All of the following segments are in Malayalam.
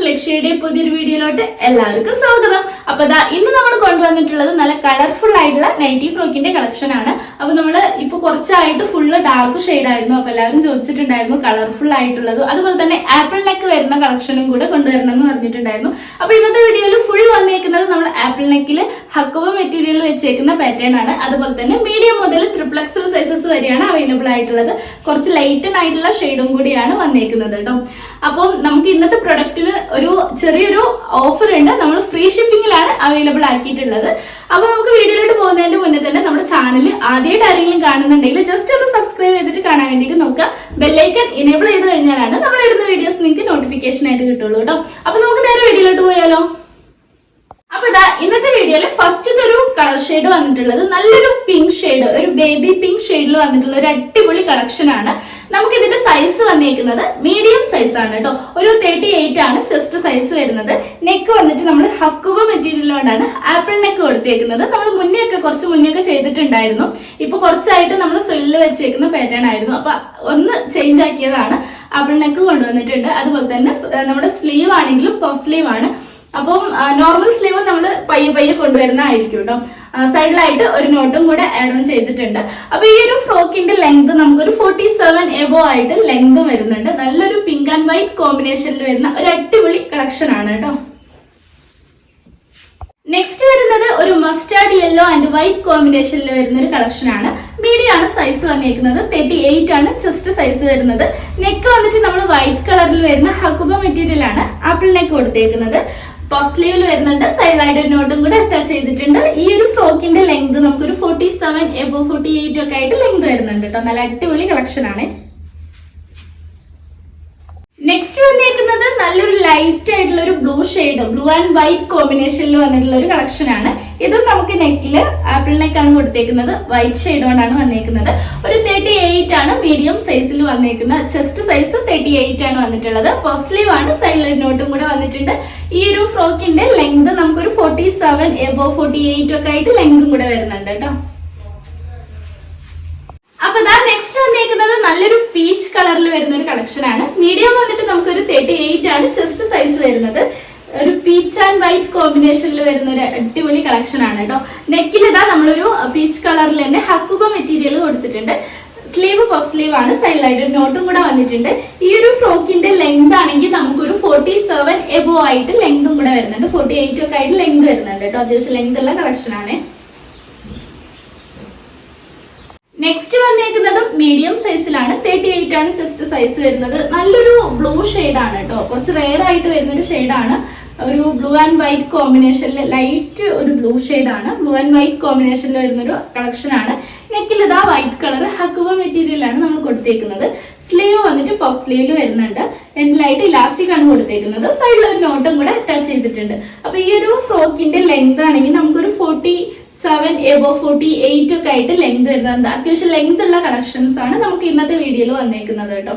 ലക്ഷ്യയുടെ പുതിയൊരു വീഡിയോയിലോട്ട് എല്ലാവർക്കും സ്വാഗതം. അപ്പൊ ഇന്ന് നമ്മൾ കൊണ്ടുവന്നിട്ടുള്ളത് നല്ല കളർഫുൾ ആയിട്ടുള്ള നൈറ്റി ഫ്രോക്കിന്റെ കളക്ഷൻ ആണ്. അപ്പൊ നമ്മള് ഇപ്പൊ കുറച്ചായിട്ട് ഫുള്ള് ഡാർക്ക് ഷെയ്ഡ് ആയിരുന്നു. അപ്പൊ എല്ലാവരും ചോദിച്ചിട്ടുണ്ടായിരുന്നു കളർഫുൾ ആയിട്ടുള്ളത്, അതുപോലെ തന്നെ ആപ്പിൾ നെക്ക് വരുന്ന കളക്ഷനും കൂടെ കൊണ്ടുവരണം എന്ന് പറഞ്ഞിട്ടുണ്ടായിരുന്നു. അപ്പൊ ഇന്നത്തെ വീഡിയോയിൽ ഫുൾ വന്നേക്കുന്നത് നമ്മൾ ആപ്പിൾ നെക്കിൽ ഹക്കോബ മെറ്റീരിയൽ വെച്ചേക്കുന്ന പാറ്റേൺ ആണ്. അതുപോലെ തന്നെ മീഡിയം മുതൽ ട്രിപ്ലക്സൽ സൈസസ് വരെയാണ് അവൈലബിൾ ആയിട്ടുള്ളത്. കുറച്ച് ലൈറ്റൻ ആയിട്ടുള്ള ഷെയ്ഡും കൂടിയാണ് വന്നേക്കുന്നത് കേട്ടോ. അപ്പം നമുക്ക് ഇന്നത്തെ പ്രൊഡക്റ്റിന് ഒരു ചെറിയൊരു ഓഫർ ഉണ്ട്. നമ്മൾ ഫ്രീ ഷിപ്പിംഗിലാണ് അവൈലബിൾ ആക്കിയിട്ടുള്ളത്. അപ്പൊ നമുക്ക് വീഡിയോയിലോട്ട് പോകുന്നതിന്റെ മുന്നേ തന്നെ നമ്മുടെ ചാനൽ ആദ്യമായിട്ട് ആരെങ്കിലും കാണുന്നുണ്ടെങ്കിൽ ജസ്റ്റ് ഒന്ന് സബ്സ്ക്രൈബ് ചെയ്തിട്ട് കാണാൻ വേണ്ടിയിട്ട് നോക്കുക. ബെല്ലൈക്കൺ ഇനേബിൾ ചെയ്ത് കഴിഞ്ഞാലാണ് നമ്മൾ ഇടുന്ന വീഡിയോസ് നിങ്ങൾക്ക് നോട്ടിഫിക്കേഷൻ ആയിട്ട് കിട്ടുള്ളൂ കേട്ടോ. അപ്പൊ നമുക്ക് നേരെ വീഡിയോയിലോട്ട് പോയാലോ. അപ്പൊ ഇന്നത്തെ വീഡിയോയിൽ ഫസ്റ്റത്തെ ഒരു കളർ ഷെയ്ഡ് വന്നിട്ടുള്ളത് നല്ലൊരു പിങ്ക് ഷെയ്ഡ്, ഒരു ബേബി പിങ്ക് ഷെയ്ഡിൽ വന്നിട്ടുള്ള ഒരു അടിപൊളി കളക്ഷൻ ആണ്. നമുക്ക് ഇതിന്റെ സൈസ് വന്നേക്കുന്നത് മീഡിയം സൈസ് ആണ് കേട്ടോ. ഒരു 38 ആണ് ചെസ്റ്റ് സൈസ് വരുന്നത്. നെക്ക് വന്നിട്ട് നമ്മൾ ഹക്കോബ മെറ്റീരിയലോടാണ് ആപ്പിൾ നെക്ക് കൊടുത്തേക്കുന്നത്. നമ്മൾ കുറച്ച് മുന്നേ ചെയ്തിട്ടുണ്ടായിരുന്നു. ഇപ്പൊ കുറച്ചായിട്ട് നമ്മൾ ഫ്രില്ല് വെച്ചേക്കുന്ന പാറ്റേൺ ആയിരുന്നു. അപ്പൊ ഒന്ന് ചേഞ്ച് ആക്കിയതാണ്. ആപ്പിൾ നെക്ക് കൊണ്ടുവന്നിട്ടുണ്ട്. അതുപോലെ തന്നെ നമ്മുടെ സ്ലീവ് ആണെങ്കിലും പഫ് സ്ലീവ് ആണ്. അപ്പം നോർമൽ സ്ലീവ് നമ്മൾ പയ്യെ കൊണ്ടുവരുന്നതായിരിക്കും കേട്ടോ. സൈഡിലായിട്ട് ഒരു നോട്ടും കൂടെ ആഡ് ഓൺ ചെയ്തിട്ടുണ്ട്. അപ്പൊ ഈ ഒരു ഫ്രോക്കിന്റെ ലെങ്ത് നമുക്കൊരു 47 എബോ ആയിട്ട് ലെങ്ത് വരുന്നുണ്ട്. നല്ലൊരു പിങ്ക് ആൻഡ് വൈറ്റ് കോമ്പിനേഷനിൽ വരുന്ന ഒരു അടിപൊളി കളക്ഷൻ ആണ് കേട്ടോ. നെക്സ്റ്റ് വരുന്നത് ഒരു മസ്റ്റാർഡ് യെല്ലോ ആൻഡ് വൈറ്റ് കോമ്പിനേഷനിൽ വരുന്ന ഒരു കളക്ഷൻ ആണ്. മീഡിയം ആണ് സൈസ് വന്നിരിക്കുന്നത്. 38 ആണ് ചെസ്റ്റ് സൈസ് വരുന്നത്. നെക്ക് വന്നിട്ട് നമ്മൾ വൈറ്റ് കളറിൽ വരുന്ന ഹക്കോബ മെറ്റീരിയൽ ആണ് ആപ്പിൾ നെക്ക് കൊടുത്തേക്കുന്നത്. പഫ് സ്ലീവിൽ വരുന്നുണ്ട്. സൈഡിലായിട്ട് ഒരു നോട്ടും കൂടെ അറ്റാച്ച് ചെയ്തിട്ടുണ്ട്. ഈ ഒരു ഫ്രോക്കിന്റെ ലെങ്ത് നമുക്കൊരു 47 എബോ 48 ഒക്കെ ആയിട്ട് ലെങ്ത് വരുന്നുണ്ട് കേട്ടോ. നല്ല അടിപൊളി കളക്ഷൻ ആണ്. നെക്സ്റ്റ് വന്നേക്കുന്നത് നല്ലൊരു ലൈറ്റ് ആയിട്ടുള്ള ഒരു blue shade, blue and white കോമ്പിനേഷനിൽ വന്നിട്ടുള്ള ഒരു കളക്ഷൻ ആണ്. ഇതും നമുക്ക് നെക്കില് ആപ്പിൾ നെക്കാണ് കൊടുത്തേക്കുന്നത്. വൈറ്റ് ഷെയ്ഡ് കൊണ്ടാണ് വന്നേക്കുന്നത്. ഒരു 38 ആണ് മീഡിയം സൈസിൽ വന്നേക്കുന്നത്. ചെസ്റ്റ് സൈസ് 38 ആണ് വന്നിട്ടുള്ളത്. പഫ് സ്ലീവ് ആണ്. സൈഡിൽ നോട്ടും കൂടെ വന്നിട്ടുണ്ട്. ഈ ഒരു ഫ്രോക്കിന്റെ ലെങ്ത് നമുക്കൊരു 47 എബോ 48 ഒക്കെ ആയിട്ട് ലെങ്തും കൂടെ വരുന്നുണ്ട് കേട്ടോ. അപ്പൊ നെക്സ്റ്റ് വന്നേക്കുന്നത് നല്ലൊരു പീച്ച് കളറിൽ വരുന്ന ഒരു കളക്ഷൻ ആണ്. മീഡിയം വന്നിട്ട് നമുക്കൊരു 38 ആണ് ചെസ്റ്റ് സൈസ് വരുന്നത്. ഒരു പീച്ച് ആൻഡ് വൈറ്റ് കോമ്പിനേഷനിൽ വരുന്ന ഒരു അടിപൊളി കളക്ഷൻ ആണ് കേട്ടോ. നെക്കിൽ നമ്മളൊരു പീച്ച് കളറിൽ തന്നെ ഹക്കോബ മെറ്റീരിയൽ കൊടുത്തിട്ടുണ്ട്. സ്ലീവ് പഫ് സ്ലീവ് ആണ്. സൈഡിലായിട്ട് ഒരു നോട്ടും കൂടെ വന്നിട്ടുണ്ട്. ഈ ഒരു ഫ്രോക്കിന്റെ ലെങ്ത് ആണെങ്കിൽ നമുക്കൊരു 47 എബോ ആയിട്ട് ലെങ്തും കൂടെ വരുന്നുണ്ട്. 48 ഒക്കെ ആയിട്ട് ലെങ്ത് വരുന്നുണ്ട് കേട്ടോ. അത്യാവശ്യം ലെങ്ത് ഉള്ള കളക്ഷൻ ആണ്. നെക്സ്റ്റ് വന്നേക്കുന്നത് മീഡിയം സൈസിലാണ്. 38 ആണ് ചെസ്റ്റ് സൈസ് വരുന്നത്. നല്ലൊരു ബ്ലൂ ഷെയ്ഡ് ആണ് കേട്ടോ. കുറച്ച് റെയർ ആയിട്ട് വരുന്ന ഒരു ഷെയ്ഡാണ്. ഒരു ബ്ലൂ ആൻഡ് വൈറ്റ് കോമ്പിനേഷനിൽ ലൈറ്റ് ഒരു ബ്ലൂ ഷെയ്ഡ് ആണ്. ബ്ലൂ ആൻഡ് വൈറ്റ് കോമ്പിനേഷനിൽ വരുന്ന ഒരു കളക്ഷൻ ആണ്. നെക്കിൽ വൈറ്റ് കളർ ഹക്കോബ മെറ്റീരിയൽ ആണ് നമ്മൾ കൊടുത്തേക്കുന്നത്. സ്ലീവ് വന്നിട്ട് പഫ് സ്ലീവിൽ വരുന്നുണ്ട്. എൻഡിലായിട്ട് ഇലാസ്റ്റിക് ആണ് കൊടുത്തേക്കുന്നത്. സൈഡിൽ ഒരു നോട്ടും കൂടെ അറ്റാച്ച് ചെയ്തിട്ടുണ്ട്. അപ്പൊ ഈ ഒരു ഫ്രോക്കിന്റെ ലെങ്ത് ആണെങ്കിൽ നമുക്കൊരു 47 എബോ 48 ഒക്കെ ആയിട്ട് ലെങ്ത് വരുന്നുണ്ട്. അത്യാവശ്യം ലെങ്ത് ഉള്ള കളക്ഷൻസ് ആണ് നമുക്ക് ഇന്നത്തെ വീഡിയോയിൽ വന്നേക്കുന്നത് കേട്ടോ.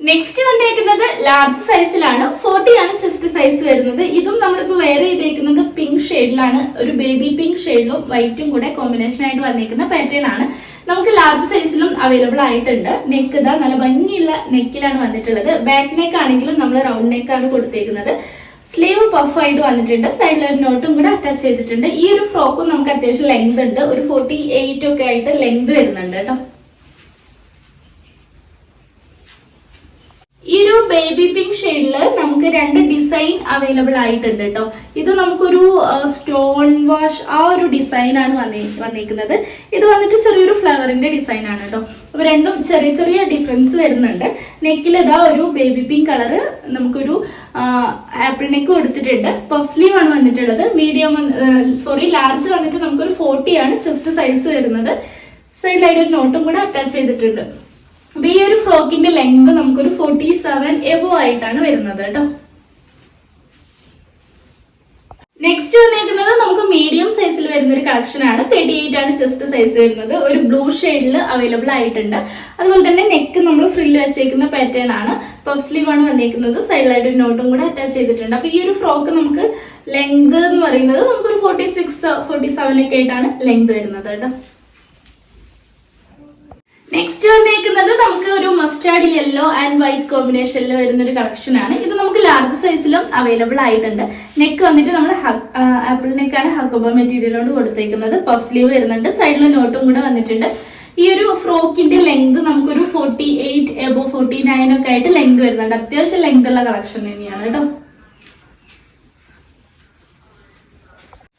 നെക്സ്റ്റ് വന്നേക്കുന്നത് ലാർജ് സൈസിലാണ്. 40 ആണ് ചെസ്റ്റ് സൈസ് വരുന്നത്. ഇതും നമ്മളിപ്പോ വെയർ ചെയ്തേക്കുന്നത് പിങ്ക് ഷെയ്ഡിലാണ്. ഒരു ബേബി പിങ്ക് ഷെയ്ഡിലും വൈറ്റും കൂടെ കോമ്പിനേഷൻ ആയിട്ട് വന്നേക്കുന്ന പാറ്റേൺ ആണ്. നമുക്ക് ലാർജ് സൈസിലും അവൈലബിൾ ആയിട്ടുണ്ട്. നെക്ക് നല്ല ഭംഗിയുള്ള നെക്കിലാണ് വന്നിട്ടുള്ളത്. ബാക്ക് നെക്ക് ആണെങ്കിലും നമ്മൾ റൗണ്ട് നെക്ക് ആണ് കൊടുത്തേക്കുന്നത്. സ്ലീവ് പഫ് ആയിട്ട് വന്നിട്ടുണ്ട്. സൈഡിൽ ഒരു നോട്ടും കൂടെ അറ്റാച്ച് ചെയ്തിട്ടുണ്ട്. ഈ ഒരു ഫ്രോക്കും നമുക്ക് അത്യാവശ്യം ലെങ്ത് ഉണ്ട്. ഒരു 48 ഒക്കെ ആയിട്ട് ലെങ്ത് വരുന്നുണ്ട് കേട്ടോ. ഈ ഒരു ബേബി പിങ്ക് ഷെയ്ഡില് നമുക്ക് 2 ഡിസൈൻ അവൈലബിൾ ആയിട്ടുണ്ട് കേട്ടോ. ഇത് നമുക്കൊരു സ്റ്റോൺ വാഷ് ആ ഒരു ഡിസൈൻ ആണ് വന്നേക്കുന്നത്. ഇത് വന്നിട്ട് ചെറിയൊരു ഫ്ലവറിന്റെ ഡിസൈൻ ആണ് കേട്ടോ. അപ്പൊ രണ്ടും ചെറിയ ഡിഫറൻസ് വരുന്നുണ്ട്. നെക്കിൽ ഒരു ബേബി പിങ്ക് കളറ് നമുക്കൊരു ആപ്പിൾ നെക്ക് കൊടുത്തിട്ടുണ്ട്. പഫ് സ്ലീവ് ആണ് വന്നിട്ടുള്ളത്. ലാർജ് വന്നിട്ട് നമുക്കൊരു 40 ആണ് ചെസ്റ്റ് സൈസ് വരുന്നത്. സൈഡിലായിട്ട് ഒരു നോട്ടും കൂടെ അറ്റാച്ച് ചെയ്തിട്ടുണ്ട്. അപ്പൊ ഈ ഒരു ഫ്രോക്കിന്റെ ലെങ്ത് നമുക്കൊരു 47 എബോ ആയിട്ടാണ് വരുന്നത് കേട്ടോ. നെക്സ്റ്റ് വന്നേക്കുന്നത് നമുക്ക് മീഡിയം സൈസിൽ വരുന്ന ഒരു കളക്ഷൻ ആണ്. 38 ആണ് ചെസ്റ്റ് സൈസ് വരുന്നത്. ഒരു ബ്ലൂ ഷെയ്ഡിൽ അവൈലബിൾ ആയിട്ടുണ്ട്. അതുപോലെ തന്നെ നെക്ക് നമ്മൾ ഫ്രില്ല് വെച്ചേക്കുന്ന പാറ്റേൺ ആണ്. പഫ് സ്ലീവ് ആണ് വന്നേക്കുന്നത്. സൈഡിലായിട്ട് ഒരു നോട്ടും കൂടെ അറ്റാച്ച് ചെയ്തിട്ടുണ്ട്. അപ്പൊ ഈ ഒരു ഫ്രോക്ക് നമുക്ക് ലെങ്ത് എന്ന് പറയുന്നത് നമുക്കൊരു 46 47 ഒക്കെ ആയിട്ടാണ് ലെങ്ത് വരുന്നത് കേട്ടോ. നെക്സ്റ്റ് വന്നേക്കുന്നത് നമുക്ക് ഒരു മസ്റ്റാർഡ് യെല്ലോ ആൻഡ് വൈറ്റ് കോമ്പിനേഷനിൽ വരുന്ന ഒരു കളക്ഷൻ ആണ്. ഇത് നമുക്ക് ലാർജ് സൈസിലും അവൈലബിൾ ആയിട്ടുണ്ട്. നെക്ക് വന്നിട്ട് നമ്മൾ ആപ്പിൾ നെക്കാണ് ഹക്കോബ മെറ്റീരിയലോട് കൊടുത്തേക്കുന്നത്. പഫ് സ്ലീവ് വരുന്നുണ്ട്, സൈഡിൽ നോട്ടും കൂടെ വന്നിട്ടുണ്ട്. ഈ ഒരു ഫ്രോക്കിന്റെ ലെങ്ത് നമുക്കൊരു 48 എബോ 49 ഒക്കെ ആയിട്ട് ലെങ്ത് വരുന്നുണ്ട്. അത്യാവശ്യം ലെങ്ത് ഉള്ള കളക്ഷൻ തന്നെയാണ് കേട്ടോ.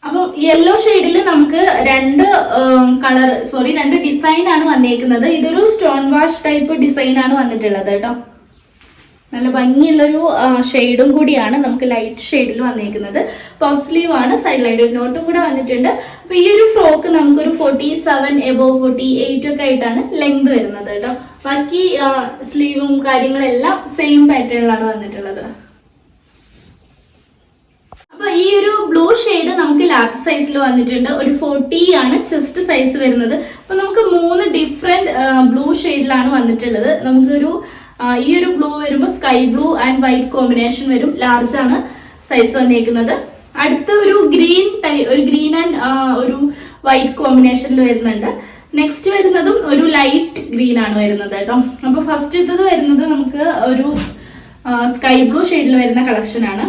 അപ്പൊ യെല്ലോ ഷെയ്ഡിൽ നമുക്ക് രണ്ട് ഡിസൈൻ ആണ് വന്നേക്കുന്നത്. ഇതൊരു സ്റ്റോൺ വാഷ് ടൈപ്പ് ഡിസൈൻ ആണ് വന്നിട്ടുള്ളത് കേട്ടോ. നല്ല ഭംഗിയുള്ളൊരു ഷെയ്ഡും കൂടിയാണ് നമുക്ക് ലൈറ്റ് ഷെയ്ഡിൽ വന്നേക്കുന്നത്. പഫ് സ്ലീവ് ആണ്, സൈഡിലായിട്ട് ഒരു നോട്ടും കൂടെ വന്നിട്ടുണ്ട്. അപ്പൊ ഈ ഒരു ഫ്രോക്ക് നമുക്കൊരു 47 എബോ 48 ഒക്കെ ആയിട്ടാണ് ലെങ്ത് വരുന്നത് കേട്ടോ. ബാക്കി സ്ലീവും കാര്യങ്ങളെല്ലാം സെയിം പാറ്റേണിലാണ് വന്നിട്ടുള്ളത്. അപ്പൊ ഈ ഒരു ബ്ലൂ ഷെയ്ഡ് നമുക്ക് ലാർജ് സൈസിൽ വന്നിട്ടുണ്ട്. ഒരു 40 ആണ് ചെസ്റ്റ് സൈസ് വരുന്നത്. അപ്പൊ നമുക്ക് 3 ഡിഫറെന്റ് ബ്ലൂ ഷെയ്ഡിലാണ് വന്നിട്ടുള്ളത്. നമുക്കൊരു ഈ ഒരു ബ്ലൂ വരുമ്പോൾ sky blue and white combination വരും. ലാർജ് ആണ് സൈസ് വന്നേക്കുന്നത്. അടുത്ത ഒരു ഗ്രീൻ ആൻഡ് ഒരു വൈറ്റ് കോമ്പിനേഷനിൽ വരുന്നുണ്ട്. നെക്സ്റ്റ് വരുന്നതും ഒരു ലൈറ്റ് ഗ്രീൻ ആണ് വരുന്നത് കേട്ടോ. അപ്പൊ ഫസ്റ്റ് ഇത് വരുന്നത് നമുക്ക് ഒരു സ്കൈ ബ്ലൂ ഷെയ്ഡിൽ വരുന്ന കളക്ഷൻ ആണ്.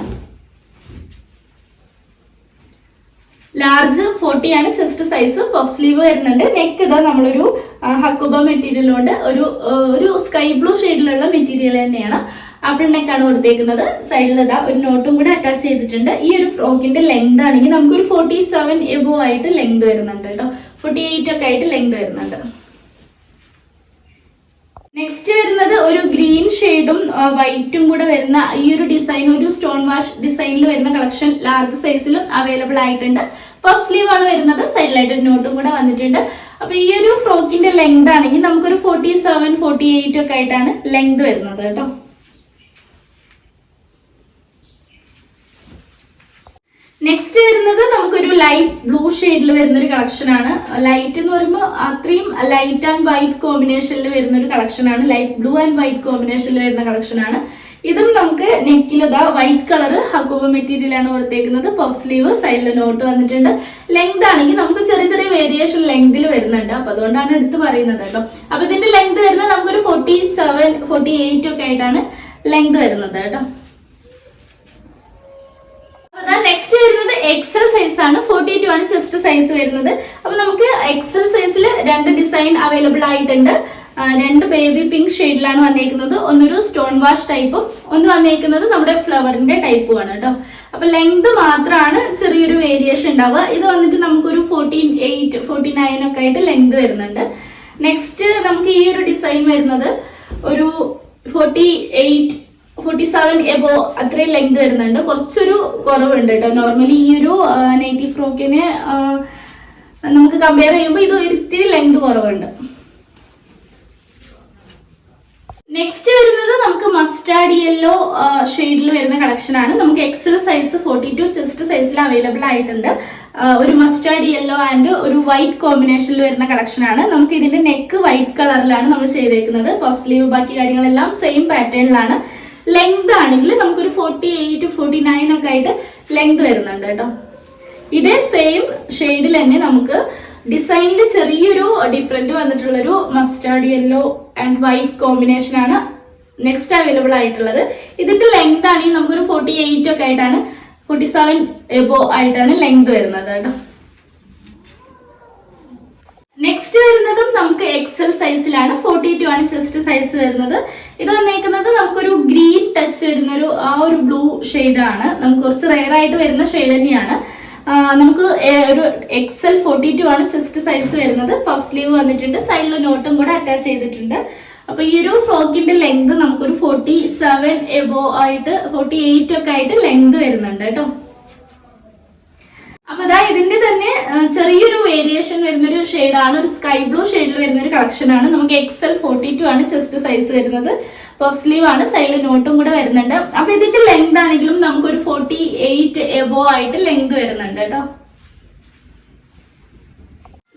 ലാർജ് 40 ആണ് ചെസ്റ്റ് സൈസ്. പഫ് സ്ലീവ് വരുന്നുണ്ട്. നെക്ക് ഇതാ നമ്മളൊരു ഹക്കോബ മെറ്റീരിയലോണ്ട് ഒരു സ്കൈ ബ്ലൂ ഷെയ്ഡിലുള്ള മെറ്റീരിയൽ തന്നെയാണ്. ആപ്പിൾ നെക്കാണ് കൊടുത്തേക്കുന്നത്. സൈഡിൽ ഇതാ ഒരു നോട്ടും കൂടെ അറ്റാച്ച് ചെയ്തിട്ടുണ്ട്. ഈ ഒരു ഫ്രോക്കിന്റെ ലെങ്ത് ആണെങ്കിൽ നമുക്കൊരു 47 എബോ ആയിട്ട് ലെങ്ത് വരുന്നുണ്ട് കേട്ടോ. 48 ഒക്കെ ആയിട്ട് ലെങ്ത് വരുന്നുണ്ട്. നെക്സ്റ്റ് വരുന്നത് ഒരു ഗ്രീൻ ഷെയ്ഡും വൈറ്റും കൂടെ വരുന്ന ഈ ഒരു ഡിസൈൻ, ഒരു സ്റ്റോൺ വാഷ് ഡിസൈനിൽ വരുന്ന കളക്ഷൻ ലാർജ് സൈസിലും അവൈലബിൾ ആയിട്ടുണ്ട്. പഫ് സ്ലീവ് ആണ് വരുന്നത്. സൈഡിലായിട്ട് ഒരു നോട്ടും കൂടെ വന്നിട്ടുണ്ട്. അപ്പൊ ഈ ഒരു ഫ്രോക്കിന്റെ ലെങ്ത് ആണെങ്കിൽ നമുക്കൊരു 47 48 ഒക്കെ ആയിട്ടാണ് ലെങ്ത് വരുന്നത് കേട്ടോ. നെക്സ്റ്റ് വരുന്നത് നമുക്കൊരു ലൈറ്റ് ബ്ലൂ ഷെയ്ഡിൽ വരുന്ന ഒരു കളക്ഷൻ ആണ്. ലൈറ്റ് എന്ന് പറയുമ്പോൾ അത്രയും ലൈറ്റ് ആൻഡ് വൈറ്റ് കോമ്പിനേഷനിൽ വരുന്ന ഒരു കളക്ഷൻ ആണ്. ലൈറ്റ് ബ്ലൂ ആൻഡ് വൈറ്റ് കോമ്പിനേഷനിൽ വരുന്ന കളക്ഷൻ ആണ്. ഇതും നമുക്ക് നെക്കിൽ ഇതാ വൈറ്റ് കളർ ഹക്കോബ മെറ്റീരിയൽ ആണ് കൊടുത്തേക്കുന്നത്. പഫ് സ്ലീവ്, സൈഡിൽ നോട്ട് വന്നിട്ടുണ്ട്. ലെങ്ത് ആണെങ്കിൽ നമുക്ക് ചെറിയ ചെറിയ വേരിയേഷൻ ലെങ്തിൽ വരുന്നുണ്ട്. അപ്പൊ അതുകൊണ്ടാണ് എടുത്ത് പറയുന്നത് കേട്ടോ. അപ്പൊ ഇതിന്റെ ലെങ്ത് വരുന്നത് നമുക്കൊരു 47 48 ഒക്കെ ആയിട്ടാണ് ലെങ്ത് വരുന്നത് കേട്ടോ. നെക്സ്റ്റ് വരുന്നത് എക്സൽ സൈസ് ആണ്. 42 ആണ് ചെസ്റ്റ് സൈസ് വരുന്നത്. അപ്പൊ നമുക്ക് എക്സൽ സൈസിൽ 2 ഡിസൈൻ അവൈലബിൾ ആയിട്ടുണ്ട്. 2 ബേബി പിങ്ക് ഷെയ്ഡിലാണ് വന്നേക്കുന്നത്. ഒന്നൊരു സ്റ്റോൺ വാഷ് ടൈപ്പും ഒന്ന് വന്നേക്കുന്നത് നമ്മുടെ ഫ്ലവറിന്റെ ടൈപ്പും ആണ് കേട്ടോ. അപ്പൊ ലെങ്ത് മാത്രമാണ് ചെറിയൊരു വേരിയേഷൻ ഉണ്ടാവുക. ഇത് വന്നിട്ട് നമുക്കൊരു 48 49 ഒക്കെ ആയിട്ട് ലെങ്ത് വരുന്നുണ്ട്. നെക്സ്റ്റ് നമുക്ക് ഈ ഒരു ഡിസൈൻ വരുന്നത് ഒരു 48 47 എബോ അത്രയും ലെങ്ത് വരുന്നുണ്ട്. കുറച്ചൊരു കുറവുണ്ട് കേട്ടോ. നോർമലി ഈ ഒരു നൈറ്റി ഫ്രോക്കിന് നമുക്ക് കമ്പയർ ചെയ്യുമ്പോൾ ഇത് ഒരിത്തിരി ലെങ്ത് കുറവുണ്ട്. നെക്സ്റ്റ് വരുന്നത് നമുക്ക് മസ്റ്റാർഡ് യെല്ലോ ഷെയ്ഡിൽ വരുന്ന കളക്ഷൻ ആണ്. നമുക്ക് എക്സൽ സൈസ് 42 ചെസ്റ്റ് സൈസിൽ അവൈലബിൾ ആയിട്ടുണ്ട്. ഒരു മസ്റ്റാർഡ് യെല്ലോ ആൻഡ് ഒരു വൈറ്റ് കോമ്പിനേഷനിൽ വരുന്ന കളക്ഷൻ ആണ്. നമുക്ക് ഇതിന്റെ നെക്ക് വൈറ്റ് കളറിലാണ് നമ്മൾ ചെയ്തേക്കുന്നത്. പഫ് സ്ലീവ് ബാക്കി കാര്യങ്ങളെല്ലാം സെയിം പാറ്റേണിലാണ്. ലെങ്ത് ആണെങ്കിൽ നമുക്കൊരു 48 49 ഒക്കെ ആയിട്ട് ലെങ്ത് വരുന്നുണ്ട് കേട്ടോ. ഇതേ സെയിം ഷെയ്ഡിൽ തന്നെ നമുക്ക് ഡിസൈനിൽ ചെറിയൊരു ഡിഫറെന്റ് വന്നിട്ടുള്ളൊരു mustard yellow and white combination ആണ് നെക്സ്റ്റ് അവൈലബിൾ ആയിട്ടുള്ളത്. ഇതിന്റെ ലെങ്ത് ആണെങ്കിൽ നമുക്കൊരു 48 ഒക്കെ ആയിട്ടാണ് 47 എബോ ആയിട്ടാണ് ലെങ്ത് വരുന്നത് കേട്ടോ. നെക്സ്റ്റ് വരുന്നതും നമുക്ക് എക്സൽ സൈസിലാണ്. 42 ആണ് ചെസ്റ്റ് സൈസ് വരുന്നത്. ഇത് വന്നേക്കുന്നത് നമുക്കൊരു ഗ്രീൻ ടച്ച് വരുന്ന ഒരു ബ്ലൂ ഷെയ്ഡ് ആണ്. നമുക്ക് കുറച്ച് റെയർ ആയിട്ട് വരുന്ന ഷെയ്ഡ് തന്നെയാണ്. നമുക്ക് ഒരു എക്സൽ 42 ആണ് ചെസ്റ്റ് സൈസ് വരുന്നത്. പഫ് സ്ലീവ് വന്നിട്ടുണ്ട്. സൈഡിൽ നോട്ടും കൂടെ അറ്റാച്ച് ചെയ്തിട്ടുണ്ട്. അപ്പൊ ഈ ഒരു ഫ്രോക്കിന്റെ ലെങ്ത് നമുക്കൊരു 47 എബോ ആയിട്ട് 48 ഒക്കെ ആയിട്ട് ലെങ്ത് വരുന്നുണ്ട് കേട്ടോ. അപ്പൊ അതാ ഇതിന്റെ തന്നെ ചെറിയൊരു വേരിയേഷൻ വരുന്നൊരു ഷെയ്ഡാണ്. ഒരു സ്കൈ ബ്ലൂ ഷെയ്ഡിൽ വരുന്ന ഒരു കളക്ഷൻ ആണ്. നമുക്ക് എക്സൽ 42 ആണ് ചെസ്റ്റ് സൈസ് വരുന്നത്. പഫ് സ്ലീവ് ആണ്. സൈഡിൽ നോട്ടും കൂടെ വരുന്നുണ്ട്. അപ്പൊ ഇതിന്റെ ലെങ്ത് ആണെങ്കിലും നമുക്കൊരു 48 എബോ ആയിട്ട് ലെങ്ത് വരുന്നുണ്ട് കേട്ടോ.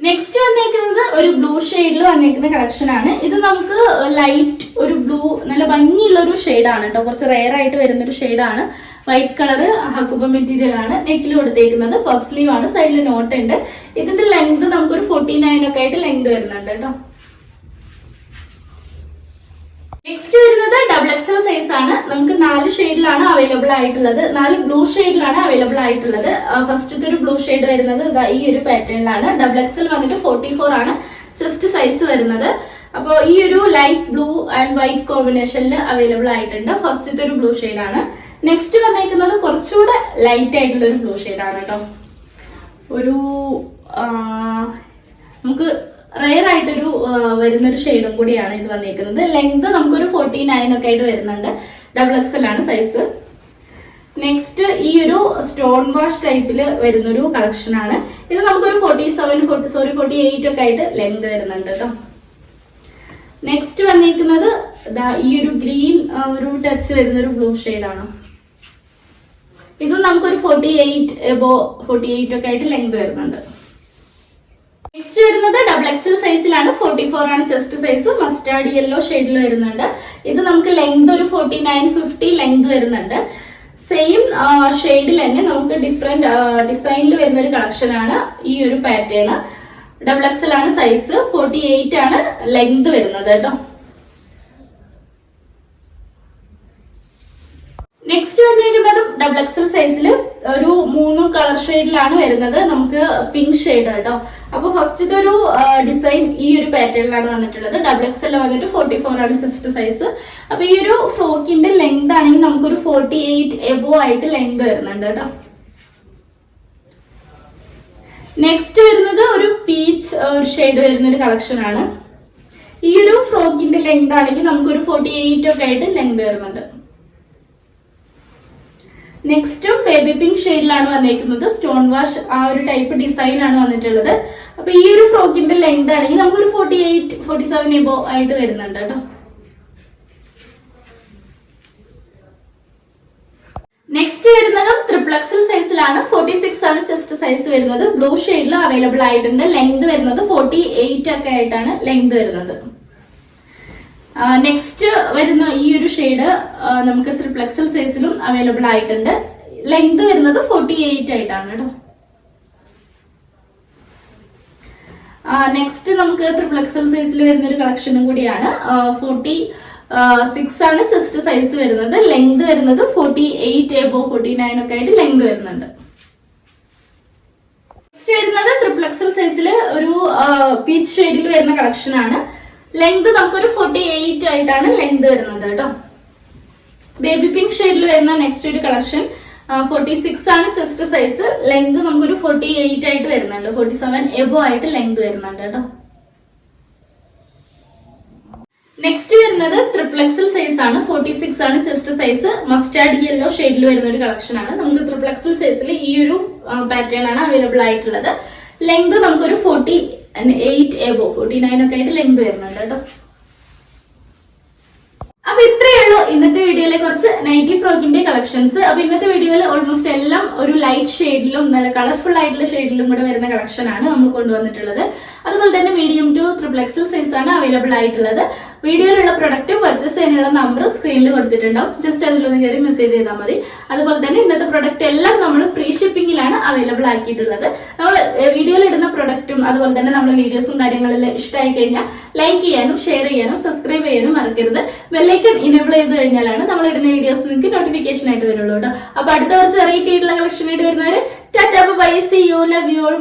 നെക്സ്റ്റ് വന്നേക്കുന്നത് ഒരു ബ്ലൂ ഷെയ്ഡിൽ വന്നേക്കുന്ന കളക്ഷൻ ആണ്. ഇത് നമുക്ക് ലൈറ്റ് ഒരു ബ്ലൂ നല്ല ഭംഗിയുള്ള ഒരു ഷെയ്ഡാണ് കേട്ടോ. കുറച്ച് റെയർ ആയിട്ട് വരുന്ന ഒരു ഷെയ്ഡാണ്. വൈറ്റ് കളർ ഹക്കുബ മെറ്റീരിയൽ ആണ് നെക്കിൽ കൊടുത്തേക്കുന്നത്. പഫ് സ്ലീവ് ആണ്. സൈഡിൽ നോട്ട് ഉണ്ട്. ഇതിന്റെ ലെങ്ത് നമുക്കൊരു 49 ഒക്കെ ആയിട്ട് ലെങ്ത് വരുന്നുണ്ട് കേട്ടോ. നെക്സ്റ്റ് വരുന്നത് ഡബിൾ എക്സൽ സൈസ് ആണ്. നമുക്ക് 4 ഷെയ്ഡിലാണ് അവൈലബിൾ ആയിട്ടുള്ളത്. 4 ബ്ലൂ ഷെയ്ഡിലാണ് അവൈലബിൾ ആയിട്ടുള്ളത്. ഫസ്റ്റത്തെ ഒരു ബ്ലൂ ഷെയ്ഡ് വരുന്നത് ഈ ഒരു പാറ്റേണിലാണ്. ഡബിൾ എക്സൽ വന്നിട്ട് 44 ആണ് ചെസ്റ്റ് സൈസ് വരുന്നത്. അപ്പോൾ ഈ ഒരു ലൈറ്റ് ബ്ലൂ ആൻഡ് വൈറ്റ് കോമ്പിനേഷനിൽ അവൈലബിൾ ആയിട്ടുണ്ട്. ഫസ്റ്റത്തെ ഒരു ബ്ലൂ ഷെയ്ഡാണ്. നെക്സ്റ്റ് വന്നേക്കുന്നത് കുറച്ചുകൂടെ ലൈറ്റ് ആയിട്ടുള്ള ഒരു ബ്ലൂ ഷെയ്ഡാണ് കേട്ടോ. ഒരു നമുക്ക് റെയർ ആയിട്ടൊരു വരുന്നൊരു ഷെയ്ഡും കൂടിയാണ് ഇത് വന്നിരിക്കുന്നത്. ലെങ്ത് നമുക്കൊരു 49 ഒക്കെ ആയിട്ട് വരുന്നുണ്ട്. ഡബിൾ എക്സൽ ആണ് സൈസ്. നെക്സ്റ്റ് ഈ ഒരു സ്റ്റോൺ വാഷ് ടൈപ്പിൽ വരുന്നൊരു കളക്ഷൻ ആണ്. ഇത് നമുക്കൊരു 48 ഒക്കെ ആയിട്ട് ലെങ്ത് വരുന്നുണ്ട് കേട്ടോ. നെക്സ്റ്റ് വന്നിരിക്കുന്നത് ഈ ഒരു ഗ്രീൻ ഒരു ടച്ച് വരുന്നൊരു ബ്ലൂ ഷെയ്ഡാണ്. ഇതും നമുക്കൊരു 48 ഒക്കെ ആയിട്ട് ലെങ്ത് വരുന്നുണ്ട്. നെക്സ്റ്റ് വരുന്നത് ഡബിൾ എക്സൽ സൈസിലാണ്. 44 ആണ് ചെസ്റ്റ് സൈസ്. മസ്റ്റാർഡ് യെല്ലോ ഷെയ്ഡിൽ വരുന്നുണ്ട്. ഇത് നമുക്ക് ലെങ്ത് ഒരു 49-50 ലെങ്ത് വരുന്നുണ്ട്. സെയിം ഷെയ്ഡിൽ തന്നെ നമുക്ക് ഡിഫറെന്റ് ഡിസൈനിൽ വരുന്ന ഒരു കളക്ഷൻ ആണ് ഈ ഒരു പാറ്റേൺ. ഡബിൾ എക്സൽ ആണ് സൈസ്. 48 ആണ് ലെങ്ത് വരുന്നത് കേട്ടോ. നെക്സ്റ്റ് വന്നിരിക്കുന്നതും ഡബിൾ എക്സൽ സൈസിൽ ഒരു 3 കളർ ഷെയ്ഡിലാണ് വരുന്നത്. നമുക്ക് പിങ്ക് ഷെയ്ഡ് കേട്ടോ. അപ്പൊ ഫസ്റ്റത്തെ ഒരു ഡിസൈൻ ഈ ഒരു പാറ്റേണിലാണ് വന്നിട്ടുള്ളത്. ഡബിൾ എക്സൽ വന്നിട്ട് 44 ആണ് ചെസ്റ്റ് സൈസ്. അപ്പൊ ഈ ഒരു ഫ്രോക്കിന്റെ ലെങ്ത് ആണെങ്കിൽ നമുക്കൊരു 48 എബോ ആയിട്ട് ലെങ്ത് വരുന്നുണ്ട് കേട്ടോ. നെക്സ്റ്റ് വരുന്നത് ഒരു പീച്ച് ഷെയ്ഡ് വരുന്ന ഒരു കളക്ഷൻ ആണ്. ഈ ഒരു ഫ്രോക്കിന്റെ ലെങ്ത് ആണെങ്കിൽ നമുക്കൊരു 48 ഒക്കെ ആയിട്ട് ലെങ്ത് വരുന്നുണ്ട്. നെക്സ്റ്റും ബേബി പിങ്ക് ഷെയ്ഡിലാണ് വന്നിരിക്കുന്നത്. സ്റ്റോൺ വാഷ് ആ ഒരു ടൈപ്പ് ഡിസൈൻ ആണ് വന്നിട്ടുള്ളത്. അപ്പൊ ഈ ഒരു ഫ്രോക്കിന്റെ ലെങ്ത് ആണെങ്കിൽ നമുക്കൊരു 48-47 എബോ ആയിട്ട് വരുന്നുണ്ട് കേട്ടോ. നെക്സ്റ്റ് വരുന്നതും ട്രിപ്പിൾ എക്സൽ സൈസിലാണ്. 46 ആണ് ചെസ്റ്റ് സൈസ് വരുന്നത്. ബ്ലൂ ഷെയ്ഡിൽ അവൈലബിൾ ആയിട്ടുണ്ട്. ലെങ്ത് വരുന്നത് 48 ഒക്കെ ആയിട്ടാണ് ലെങ്ത് വരുന്നത്. നെക്സ്റ്റ് വരുന്ന ഈ ഒരു ഷെയ്ഡ് നമുക്ക് ട്രിപ്പിൾ എക്സൽ സൈസിലും അവൈലബിൾ ആയിട്ടുണ്ട്. ലെങ്ത് വരുന്നത് 48 ആയിട്ടാണ് കേട്ടോ. നെക്സ്റ്റ് നമുക്ക് ട്രിപ്പിൾ എക്സൽ സൈസിൽ വരുന്ന ഒരു കളക്ഷനും കൂടിയാണ്. 46 ആണ് ചെസ്റ്റ് സൈസ് വരുന്നത്. ലെങ്ത് വരുന്നത് 48 എബോ 49 ഒക്കെ ആയിട്ട് ലെങ്ത് വരുന്നുണ്ട്. നെക്സ്റ്റ് വരുന്നത് ട്രിപ്പിൾ എക്സൽ സൈസിൽ ഒരു പീച്ച് ഷെയ്ഡിൽ വരുന്ന കളക്ഷൻ ആണ്. ലെങ്ത് നമുക്കൊരു 48 ആയിട്ടാണ് ലെങ്ത് വരുന്നത് കേട്ടോ. ബേബി പിങ്ക് ഷെയ്ഡിൽ വരുന്ന നെക്സ്റ്റ് ഒരു കളക്ഷൻ 46 ആണ് ചെസ്റ്റ് സൈസ്. ലെങ്ത് നമുക്കൊരു 48 ആയിട്ട് വരുന്നുണ്ട്. 47 എബോ ആയിട്ട് ലെങ്ത് വരുന്നുണ്ട് കേട്ടോ. നെക്സ്റ്റ് വരുന്നത് ട്രിപ്പിൾ എക്സൽ സൈസ് ആണ്. 46 ആണ് ചെസ്റ്റ് സൈസ്. മസ്റ്റാർഡ് യെല്ലോ ഷെയ്ഡിൽ വരുന്ന ഒരു കളക്ഷൻ ആണ്. നമുക്ക് ട്രിപ്പിൾ എക്സൽ സൈസിൽ ഈ ഒരു പാറ്റേൺ ആണ് അവൈലബിൾ ആയിട്ടുള്ളത്. ലെങ്ത് നമുക്കൊരു 48 എബോ 49 ഒക്കെ ആയിട്ട് ലെങ്ത് വരുന്നുണ്ട് കേട്ടോ. അപ്പൊ ഇത്രയേ ഉള്ളൂ ഇന്നത്തെ വീഡിയോയിലെ കുറച്ച് നൈറ്റി ഫ്രോക്കിന്റെ കളക്ഷൻസ്. അപ്പൊ ഇന്നത്തെ വീഡിയോയിൽ ഓൾമോസ്റ്റ് എല്ലാം ഒരു ലൈറ്റ് ഷെയ്ഡിലും നല്ല കളർഫുൾ ആയിട്ടുള്ള ഷെയ്ഡിലും കൂടെ വരുന്ന കളക്ഷൻ ആണ് നമ്മൾ കൊണ്ടുവന്നിട്ടുള്ളത്. അതുപോലെ തന്നെ medium two triple XL size ആണ് അവൈലബിൾ ആയിട്ടുള്ളത്. വീഡിയോയിലുള്ള പ്രൊഡക്റ്റ് പർച്ചേസ് ചെയ്യാനുള്ള നമ്പർ സ്ക്രീനിൽ കൊടുത്തിട്ടുണ്ടാവും. ജസ്റ്റ് അതിലൊന്ന് കയറി മെസ്സേജ് ചെയ്താൽ മതി. അതുപോലെ തന്നെ ഇന്നത്തെ പ്രൊഡക്റ്റ് എല്ലാം നമ്മൾ ഫ്രീ ഷിപ്പിംഗിലാണ് അവൈലബിൾ ആക്കിയിട്ടുള്ളത്. നമ്മൾ വീഡിയോയിൽ ഇടുന്ന പ്രൊഡക്റ്റും അതുപോലെ തന്നെ നമ്മുടെ വീഡിയോസും കാര്യങ്ങളിൽ ഇഷ്ടമായി കഴിഞ്ഞാൽ ലൈക്ക് ചെയ്യാനും ഷെയർ ചെയ്യാനും സബ്സ്ക്രൈബ് ചെയ്യാനും മറക്കരുത്. ബെല്ലൈക്കൺ ഇനേബിൾ ചെയ്ത് കഴിഞ്ഞാലാണ് നമ്മൾ ഇടുന്ന വീഡിയോസ് നിങ്ങൾക്ക് നോട്ടിഫിക്കേഷൻ ആയിട്ട് വരുള്ളൂ കേട്ടോ. അപ്പൊ അടുത്ത കുറച്ച് വെറൈറ്റി ആയിട്ടുള്ള കളക്ഷൻ ആയിട്ട് വരുന്നവരെ tata bye see you love you all.